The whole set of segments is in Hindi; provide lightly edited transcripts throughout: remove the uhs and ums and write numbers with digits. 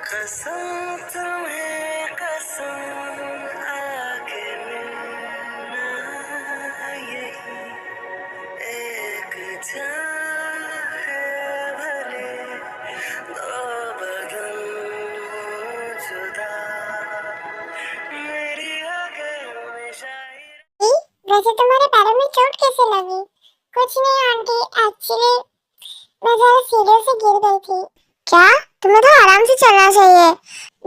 कसम तुम्हें कसम आके मिलना यही एक जान है भले दो बदन हो जुदा मेरी आंखें में शायरी। वैसे तुम्हारे पैरों में चोट कैसे लगी? कुछ नहीं आंटी, एक्चुअली मैं जरा सीढ़ियों से गिर गई थी। क्या? तुम्हें तो आराम से चलना चाहिए।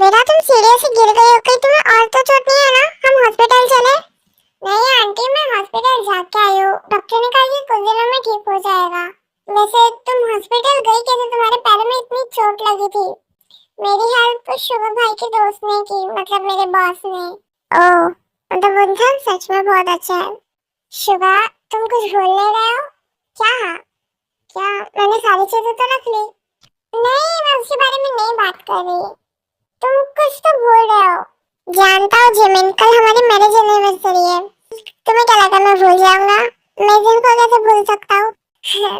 बेटा तुम सीढ़ियों से गिर गई हो, कहीं तुम्हें और तो चोट नहीं है ना? हम हॉस्पिटल चले? नहीं आंटी, मैं हॉस्पिटल जाके आई हूँ। डॉक्टर ने कहा कि कुछ दिनों में ठीक हो जाएगा। वैसे तुम हॉस्पिटल गई कैसे? तुम्हारे पैरों में इतनी चोट लगी थी। मेरी हेल्प शुभ भाई के दोस्त ने की, मतलब मेरे बॉस ने। ओह, मतलब वो इंसान सच में बहुत अच्छा है। शुभा, तुम कुछ भूल नहीं रहे हो क्या? क्या मैंने सारी चीजें तो रख ली? नहीं, मैं उसके बारे में नहीं बात कर रही। तुम कुछ तो भूल रहे हो। जानता हूँ जिमिन, कल हमारी मैरिज एनिवर्सरी है। तुम्हें क्या लगा मैं भूल जाऊंगा? मैं जिन को कैसे भूल सकता हूँ?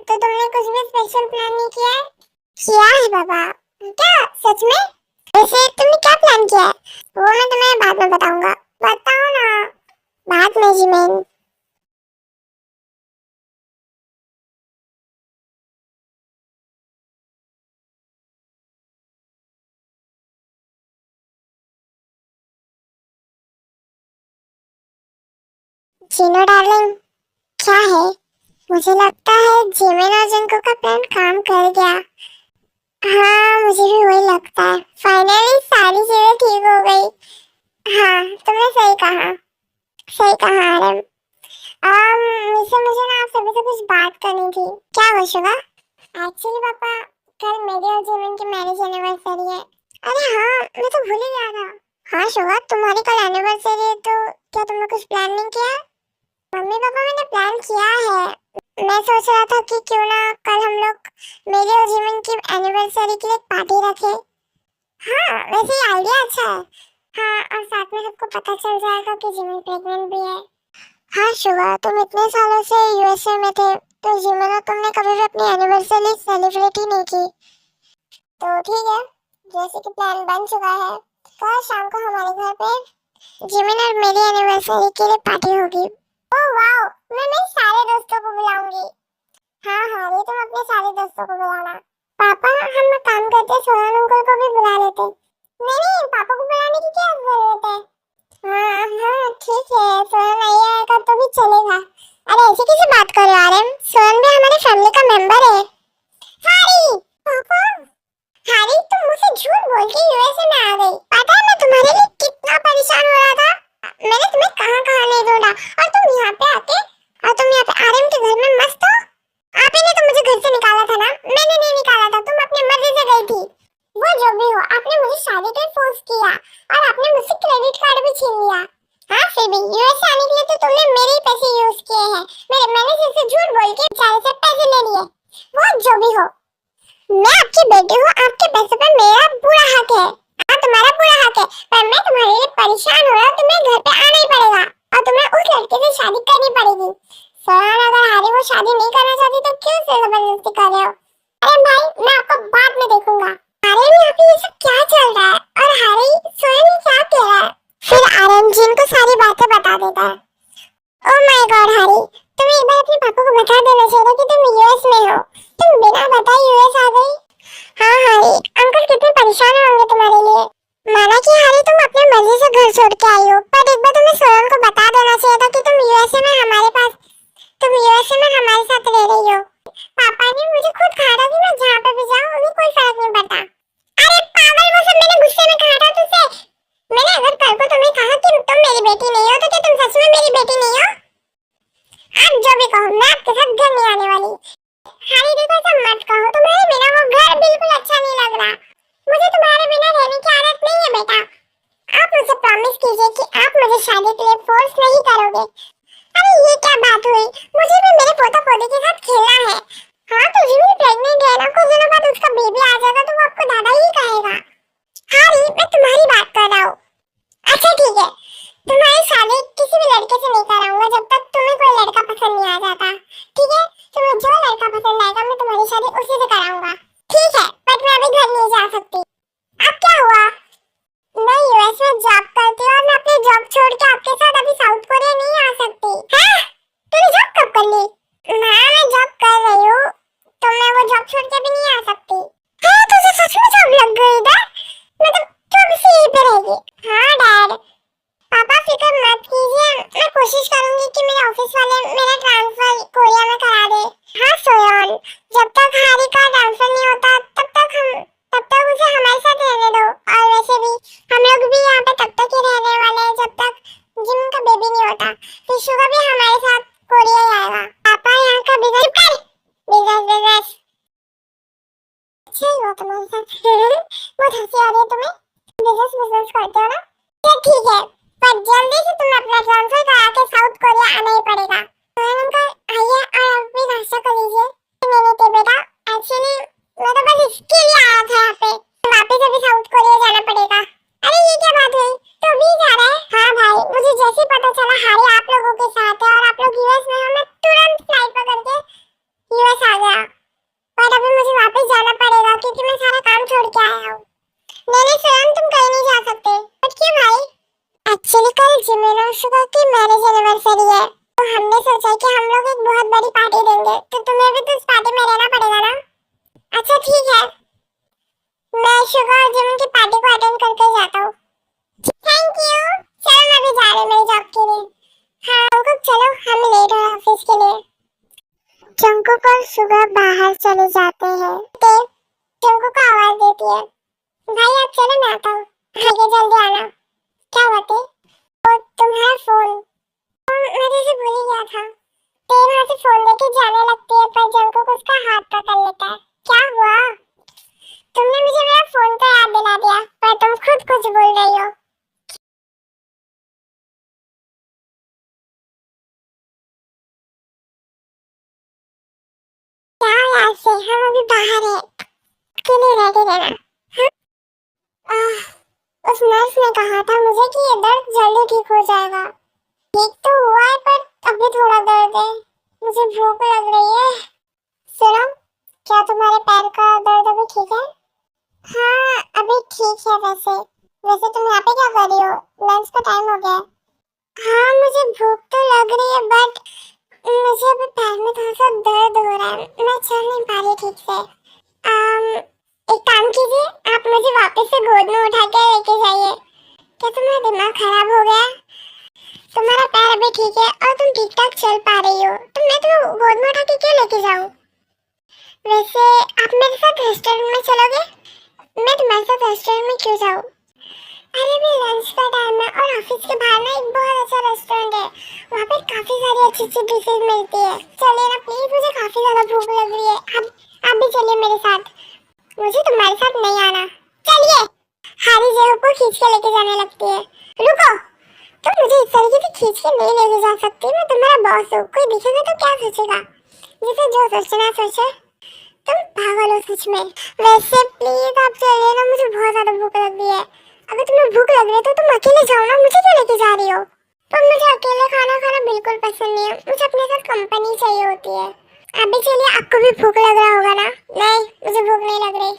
तो तुमने कुछ भी स्पेशल प्लान नहीं किया है? किया है बाबा। क्या सच में? वैसे तुमने क्या प्लान किया है? वो मैं तुम्हें बाद में बताऊंगा। बताओ ना। बाद में जिमिन। जीनो डार्लिंग, क्या है? मुझे लगता है जिमिन और जिंको का प्लान काम कर गया। हाँ, मुझे भी वही लगता है। फाइनली सारी चीजें ठीक हो गई। हाँ, तुमने सही कहा। सही कहा आरम। मुझे ना आप सभी से कुछ बात करनी थी। क्या हुआ शुभा? एक्चुअली पापा, कल मेरी और जिमिन की मैरिज एनिवर्सरी है। अरे हाँ, मैं तो भूल ही गया था। हाँ शुभा, तुम्हारी कल एनिवर्सरी है तो क्या तुमने कुछ प्लान नहीं किया? मम्मी पापा, मैंने प्लान किया है। मैं सोच रहा था कि क्यों ना कल हम लोग मेरे और जिमिन की एनिवर्सरी के लिए पार्टी रखें। हाँ, वैसे ये आइडिया अच्छा है। हाँ, और साथ में सबको पता चल जाएगा कि जिमिन प्रेग्नेंट भी है। हाँ शुभा, तुम इतने सालों से यूएसए में थे, तो जिमिन और तुमने कभी भी अपनी एनिवर्सरी सेलिब्रेट ही नहीं की। तो ठीक है, जैसे कि प्लान बन चुका है, कल शाम को हमारे घर पे जिमिन और मेरी एनिवर्सरी के लिए पार्टी होगी। ओह वाओ, मैं मेरे सारे दोस्तों को बुलाऊंगी। हाँ हाँ, ये तुम अपने सारे दोस्तों को बुलाना। पापा, हम काम करते सोहन अंकल को भी बुला लेते। नहीं नहीं, पापा को बुलाने की क्या जरूरत है? हाँ हाँ ठीक है, सोहन नहीं आएगा तो भी चलेगा। अरे ऐसे कैसे बात कर रहे हो आरएम? सोहन भी हमारे फैमिली का मेंबर है। हारी, पापा, हारी तुम मुझसे झूठ बोल के यूएसए में आ गई। पता है मैं तुम्हारे लिए कितना परेशान हो रहा था। मैंने तुम्हें कहाँ कहाँ नहीं ढूंढा, और तुम यहाँ पे आके, और तुम यहाँ पे आरएम के घर में मस्त हो। आप ही ने तो मुझे घर से निकाला था ना? मैंने नहीं निकाला था, तुम अपनी मर्जी से गई थी। वो जो भी हो, आपने मुझे शादी पे फोर्स किया और आपने मुझसे क्रेडिट कार्ड भी छीन लिया। हाँ, फिर भी यूएस आने के लिए तो तुमने मेरे ही पैसे यूज किए हैं। मैंने सिर्फ झूठ बोल के बेचारे से पैसे ले लिए। वो जो भी हो, मैं आपकी बेटी हूँ, आपके पैसे पर मेरा पूरा हक है। हाँ, तुम्हारा पूरा हक है, पर मैं तुम्हारे लिए परेशान हो रहा हूँ, तुम्हें घर पे आना ही पड़ेगा और तुम्हें उस लड़के से शादी करनी पड़ेगी। सर, अगर हारी वो शादी नहीं करना चाहती तो क्यों से जबरदस्ती कर रहे हो? अरे भाई, मैं आपको बाद में देखूंगा। अरे यहाँ पे ये सब क्या चल रहा है? और हारी स्वयं ही क्या कह रहा है? फिर आरएम जिन को सारी बातें बता देता है। ओह माय गॉड हारी, तुम्हें एक बार अपने पापा को बता देना चाहिए कि तुम यूएस में हो। तुम बिना बताए यूएस आ गई। हाँ हारी, अंकल कितने परेशान होंगे तुम्हारे लिए। माना कि हारी तुम अपने मर्जी से घर छोड़ के आई हो, पर एक बार तुम्हें स्वयं को बता देना चाहिए था कि तुम यूएसए में हमारे पास, तुम यूएसए में हमारे साथ रह रही हो। पापा ने मुझे खुद कहा था कि मैं जहाँ पे भी जाऊँ उन्हें कोई फर्क नहीं पड़ता। अरे पागल, वो सब मैंने गुस्से में कहा था तुझसे। मैंने अगर कल को तुम्हें कहा कि तुम मेरी बेटी नहीं हो, तो क्या तुम सच में मेरी बेटी नहीं हो? आप जो भी कहो, मैं आपके साथ घर नहीं आने वाली। हारी देखो, ऐसा मत कहो, तुम्हारे बिना वो घर बिल्कुल अच्छा नहीं लग रहा। मुझे तुम्हारे बिना रहने की आदत नहीं है बेटा। आप मुझे प्रॉमिस कीजिए कि आप मुझे शादी के लिए फोर्स नहीं करोगे। अरे ये क्या बात हुई? मुझे भी मेरे पोता पोती के साथ खेलना है। हाँ, तुझे भी प्रेग्नेंट है ना, कुछ दिनों बाद उसका बेबी आ जाएगा तो वो आपको दादा ही कहेगा। हारी, मैं तुम्हारी बात कर रहा हूँ। अच्छा ठीक है, तुम्हारी शादी किसी भी लड़के से नहीं कराऊंगा जब तक तुम्हें कोई लड़का पसंद नहीं आ जाता। ठीक है, तुम्हें जो लड़का पसंद आएगा मैं तुम्हारी शादी उसी से कराऊंगा। ठीक है, बट मैं अभी घर नहीं जा सकती। अब क्या हुआ? कोशिश करूंगी कि मेरे ऑफिस वाले मेरा ट्रांसफर कोरिया में करा दे। हाँ सोयन, जब तक हारी का ट्रांसफर नहीं होता तब तक उसे हमारे साथ रहने दो। और वैसे भी हम लोग भी यहाँ पे तब तक ही रहने वाले हैं जब तक जिम का बेबी नहीं होता। फिर शुगर भी हमारे साथ कोरिया ही आएगा। पापा यहाँ का बिजनेस बिजनेस अच्छा ही हो तुम्हारे साथ। बहुत हंसी आ रही है तुम्हें। बिजनेस करते हो ना? ठीक है, पर जल्दी से तुम्हें अपना ट्रांसफर करा के साउथ कोरिया आना ही पड़ेगा। अंकल आइए और आप भी नाश्ता कर लीजिए। नहीं तो बेटा, एक्चुअली मैं तो बस इसके लिए आया था यहाँ पे। वापस अभी साउथ कोरिया जाना पड़ेगा। अरे ये क्या बात हुई? तो भी जा रहा है? हाँ भाई, मुझे जैसे पता चला हारी आप लोगों के साथ है और आप लोग यूएस में हो, मैं तुरंत फ्लाइट पकड़ के यूएस आ गया। पर अभी मुझे वापस जाना पड़ेगा क्योंकि मैं सारा काम छोड़ के आया हूँ। नहीं स्वयं तुम कहीं नहीं जा सकते। बट क्यों भाई? एक्चुअली कल जिमिन और शुगर की मैरिज एनिवर्सरी है, तो हमने सोचा कि हम लोग एक बहुत बड़ी पार्टी देंगे, तो तुम्हें भी तो उस पार्टी में रहना पड़ेगा ना। अच्छा ठीक है, मैं शुगर और जिमिन की पार्टी को अटेंड करके जाता हूँ। Thank you. चलो मैं भी जा रही हूँ मेरी जॉब के लिए। हाँ अंकल चलो, हम लेट हो ऑफिस के लिए। जंकुक और शुगर बाहर चले जाते हैं। जंकुक को आवाज देती है, भाई आप चलो मैं आता हूँ, आगे जल्दी आना। क्या बात है? और तुम्हारा फोन मैं जैसे भूल ही गया था। तेरे वहाँ से फोन लेके जाने लगती है पर जंकुक उसका हाथ पकड़ लेता है। क्या हुआ? तुमने मुझे मेरा फोन का याद दिला दिया पर तुम खुद कुछ बोल रही हो। क्या याद से? हम अभी बाहर है, के लिए रेडी रहना। उस नर्स ने कहा था मुझे कि ये दर्द जल्दी ठीक हो जाएगा। ठीक तो हुआ है पर अभी थोड़ा दर्द है। मुझे भूख लग रही है। सुनो, क्या तुम्हारे पैर का दर्द अभी ठीक है? हाँ अभी ठीक है। वैसे तुम यहाँ पे क्या कर रही हो? लंच का टाइम हो गया है। हाँ मुझे भूख तो लग रही है बट मुझे अभी पैर में थोड़ा सा दर्द हो रहा है, मैं चल नहीं पा रही ठीक से। एक काम कीजिए, आप मुझे वापस से गोद में उठा के लेके जाइए। क्या तुम्हारा दिमाग खराब हो गया? तुम्हारा पैर अभी ठीक है और तुम ठीक ठाक चल पा रही हो, तो मैं तुम्हें गोद में उठा के क्यों लेके जाऊं? वैसे आप मेरे साथ रेस्टोरेंट में चलोगे? मैं तुम्हारे साथ रेस्टोरेंट में क्यों जाऊं? अरे भी लंच का टाइम है और ऑफिस के बाहर ना एक बहुत अच्छा रेस्टोरेंट है, वहाँ पे काफी सारी अच्छी अच्छी डिशेज मिलती है। चलिए ना प्लीज, मुझे काफी ज्यादा भूख लग रही है। आप भी चलिए मेरे साथ। मुझे तुम्हारे साथ नहीं आना। चलिए। हारी जगह को खींच के लेके जाने लगती है। रुको, तुम मुझे इस तरीके से खींच के नहीं लेके जा सकती। मैं तुम्हारा बॉस हूँ, कोई दिखेगा तो क्या सोचेगा? जिसे जो सोचना सोचे। तुम पागल हो सच में। वैसे प्लीज आप चलिए ना, मुझे बहुत ज्यादा भूख लग रही है। अगर तुम्हें भूख लग रही है तो तुम अकेले जाओ ना, मुझे क्यों लेके जा रही हो? तो मुझे अकेले खाना खाना बिल्कुल पसंद नहीं है, मुझे अपने साथ कंपनी चाहिए होती है। अभी चलिए, आपको भी भूख लग रहा होगा ना? नहीं, मुझे भूख नहीं लग रही।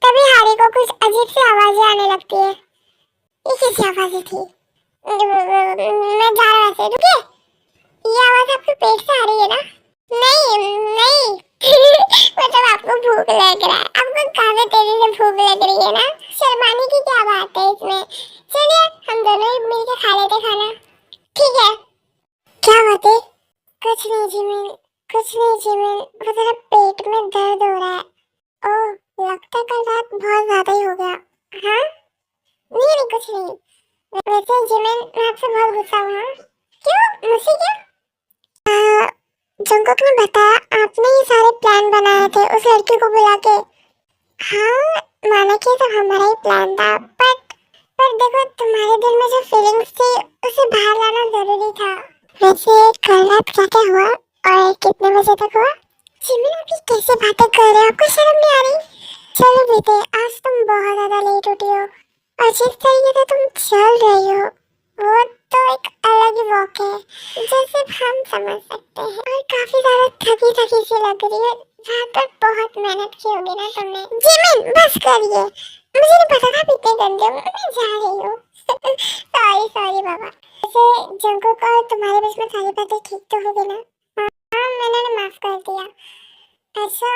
तभी हारी को कुछ अजीब सी आवाजें आने लगती है। ये कैसी आवाजें थी? मैं जा रहा से, रुकिए। ये आवाज आपके पेट से आ रही है ना? नहीं नहीं। मतलब आपको भूख लग रहा है, आपको काफी तेजी से भूख लग रही है ना? शर्माने की क्या बात है इसमें? चलिए हम दोनों ही मिलकर खा लेते खाना। ठीक है। क्या बात है? कुछ नहीं जिमिन, कुछ नहीं जिमिन, वो तेरा पेट में दर्द हो रहा है। ओह लगता है कल रात बहुत ज्यादा ही हो गया। हाँ नहीं नहीं कुछ नहीं। वैसे जिमिन मैं आपसे बहुत गुस्सा हूँ। हाँ? क्यों? मुझसे क्यों? जंकुक ने बताया आपने ये सारे प्लान बनाए थे उस लड़की को बुला के। हाँ माना कि सब हमारा ही प्लान था, पर देखो तुम्हारे दिल में जो फीलिंग्स थी उसे बाहर लाना जरूरी था। वैसे कल रात क्या क्या हुआ और कितने बजे तक हुआ? जिमिन आप कैसे बातें कर रहे हो? आपको शर्म नहीं आ रही? चलो बेटे, आज तुम बहुत ज्यादा लेट उठी हो और जिस तरीके से तुम चल रही हो वो तो एक अलग ही वॉक है जो सिर्फ हम समझ सकते हैं। और काफी ज्यादा थकी थकी सी लग रही है, रात भर बहुत मेहनत की होगी ना तुमने। जिमिन बस करिए, मुझे नहीं पता था आप इतने गंदे हो, मैं जा रही हूँ। सॉरी बाबा। वैसे जंकुक और तुम्हारे बीच में सारी बातें ठीक तो होगी ना? हाँ मैंने माफ कर दिया। अच्छा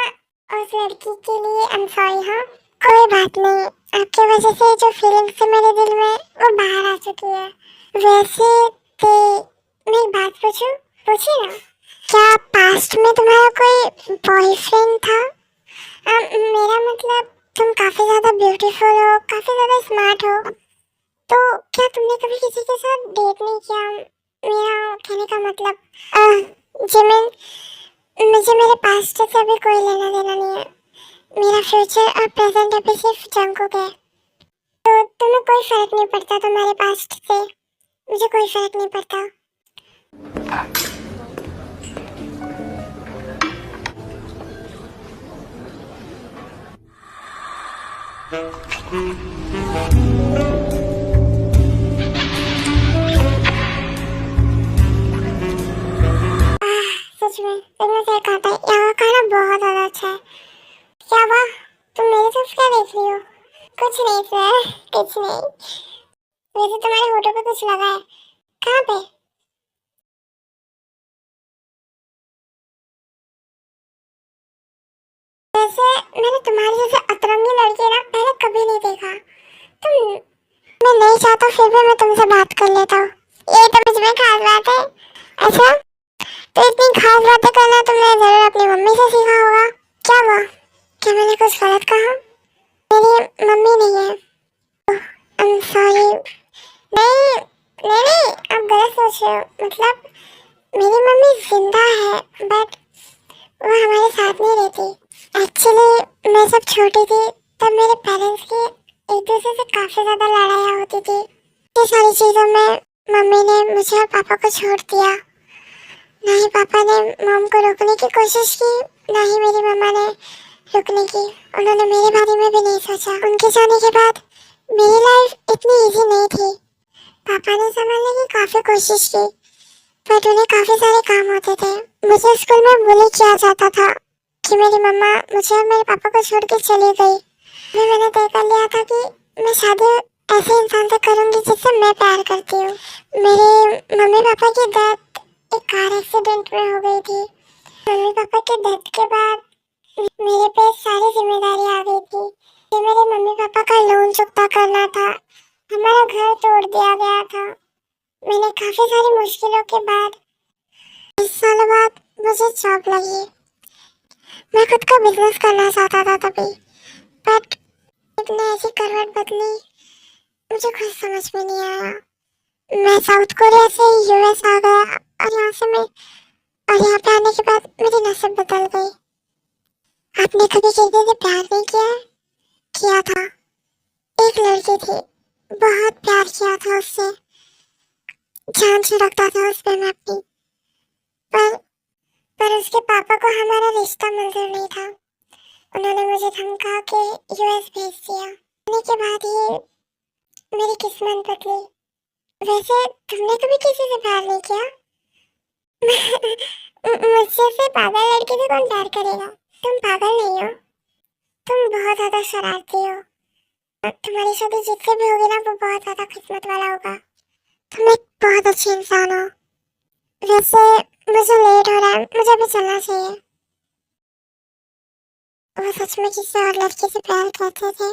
उस लड़की के लिए आई एम सॉरी। हाँ कोई बात नहीं, आपकी वजह से जो फीलिंग्स थी मेरे दिल में वो बाहर आ चुकी है। वैसे मैं एक पूछूं? पूछिए ना। क्या पास्ट में तुम्हारा कोई बॉयफ्रेंड था? मेरा मतलब तुम काफी ज्यादा ब्यूटीफुल हो, काफी ज्यादा स्मार्ट हो, तो क्या तुमने कभी किसी के साथ डेट नहीं किया? मेरा कहने का मतलब जिमिन, मुझे मेरे पास्ट से अभी कोई लेना देना नहीं है। मेरा फ्यूचर और प्रेजेंट अभी सिर्फ जंगकुक है। तो तुम्हें कोई फर्क नहीं पड़ता तुम्हारे पास्ट से, मुझे कोई फर्क नहीं पड़ता। सच में तुमने सही कहा था, यहाँ का खाना बहुत ज्यादा अच्छा है। क्या वाह, तुम मेरी तरफ क्या देख रही हो? कुछ नहीं सर, कुछ नहीं। वैसे तुम्हारे होठों पे कुछ लगा है, कहाँ पे? वैसे मैंने तुम्हारी जैसे अतरंगी लड़की ना पहले कभी नहीं देखा। तुम, मैं नहीं चाहता फिर भी मैं तुमसे बात कर लेता हूँ। ये तो मुझ में खास बात है। अच्छा, तो इतनी खास बातें करना तुमने जरूर अपनी मम्मी से सीखा होगा। क्या हुआ, क्या मैंने कुछ गलत कहा? मेरी मम्मी नहीं है। I am sorry. नहीं नहीं नहीं, आप गलत सोच रहे हो। मतलब मेरी मम्मी जिंदा है, बट वो हमारे साथ नहीं रहती। एक्चुअली मैं जब छोटी थी तब मेरे पेरेंट्स की एक दूसरे से काफी ज्यादा लड़ाइयाँ होती थी। ये सारी चीजों में मम्मी ने मुझे और पापा को छोड़ दिया। ना ही पापा ने मॉम को रोकने की कोशिश की, ना ही मेरी मम्मा ने रुकने की। उन्होंने मेरे बारे में भी नहीं सोचा। उनके जाने के बाद मेरी लाइफ इतनी इजी नहीं थी। पापा ने संभालने की काफी कोशिश की, बट उन्हें काफी सारे काम होते थे। मुझे स्कूल में बुली किया जाता था कि मेरी मम्मा मुझे और मेरे पापा को छोड़ के चली गई। फिर मैंने तय कर लिया था कि मैं शादी ऐसे इंसान से करूंगी जिससे मैं प्यार करती हूँ। मेरे मम्मी पापा की डेथ एक कार एक्सीडेंट में हो गई थी। मम्मी पापा के डेथ के बाद मेरे पे सारी जिम्मेदारी आ गई थी। ये मेरे मम्मी पापा का लोन चुकता करना था, हमारा घर तोड़ दिया गया था। मैंने काफी सारी मुश्किलों के बाद 20 सालों बाद मुझे जॉब लगी। मैं खुद का बिजनेस करना चाहता था तभी, बट इतने ऐसी करवट बदली मुझे खुद समझ में नहीं आया। मैं साउथ कोरिया से यूएस आ गया और यहाँ पे आने के बाद मेरी नस्ल बदल गई। आपने कभी किसी से प्यार नहीं किया? किया था। एक लड़की थी, बहुत प्यार किया था उससे, जान छिड़कता था उस पे मैं अपनी। पर उसके पापा को हमारा रिश्ता मंजूर नहीं था। उन्होंने मुझे धमका के यूएस भेज दिया। आने के बाद ही मेरी किस्मत बदली। वैसे तुमने कभी किसी से प्यार नहीं किया? मुझसे से पागल लड़की से कौन प्यार करेगा? तुम पागल नहीं हो, तुम बहुत ज्यादा शरारती हो। तुम्हारी शादी जिससे भी होगी ना वो बहुत ज्यादा किस्मत वाला होगा। तुम एक बहुत अच्छे इंसान हो। वैसे मुझे लेट हो रहा है, मुझे अभी चलना चाहिए। वो सच में किसी और लड़की से प्यार करते थे।